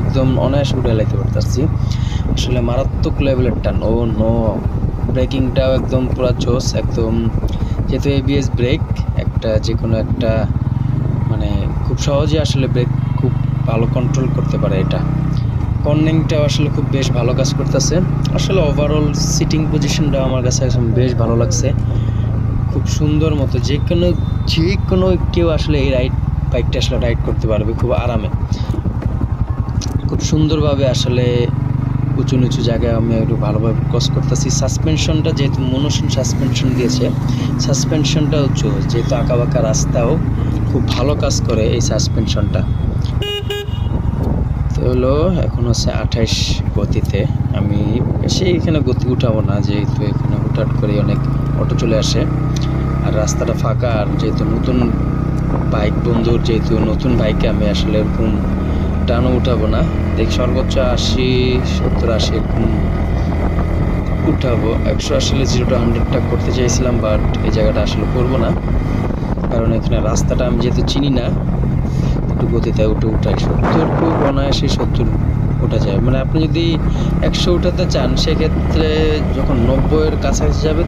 একদম অনায়াসে উঠে লাইতে পারতেছি। আসলে মারাত্মক লেভেলের টান। ও নো, ব্রেকিংটাও একদম পুরা জোস একদম। যেহেতু এবিএস ব্রেক, একটা যে কোনো একটা মানে খুব সহজে আসলে ব্রেক খুব ভালো কন্ট্রোল করতে পারে এটা। কর্নিংটাও আসলে খুব বেশ ভালো কাজ করতেছে। আসলে ওভারঅল সিটিং পজিশনটাও আমার কাছে বেশ ভালো লাগছে। খুব সুন্দর মতো যে কোনো কেউ আসলে এই বাইকটা আসলে রাইড করতে পারবে খুব আরামে। খুব সুন্দরভাবে আসলে উঁচু নিচু জায়গায় আমি একটু ভালোভাবে ক্রস করতেছি। সাসপেনশনটা যেহেতু মনোশন সাসপেনশন দিয়েছে, সাসপেনশনটা উঁচু, যেহেতু আঁকাবাঁকা রাস্তাও খুব ভালো কাজ করে এই সাসপেনশনটা। তো হলো এখন হচ্ছে 28 গতিতে। আমি বেশি এখানে গতি উঠাবো না, যেহেতু এখানে হুটহাট করে অনেক অটো চলে আসে আর রাস্তাটা ফাঁকা। আর যেহেতু নতুন বাইক বন্ধুর, যেহেতু নতুন বাইকে আমি আসলে এরকম টানও উঠাবো না। দেখি সর্বোচ্চ 80, 70, 80 এরকম উঠাবো। 100 আসলে 0 to 100টা করতে চাইছিলাম, বাট এই জায়গাটা আসলে করবো না, কারণ এখানে রাস্তাটা আমি যেহেতু চিনি না। একটু গতিতে উঠাই 70, খুব অনায়াসে 70 ওঠা যায়। মানে আপনি যদি 100 উঠাতে চান, সেক্ষেত্রে যখন 90-এর কাছাকাছি যাবে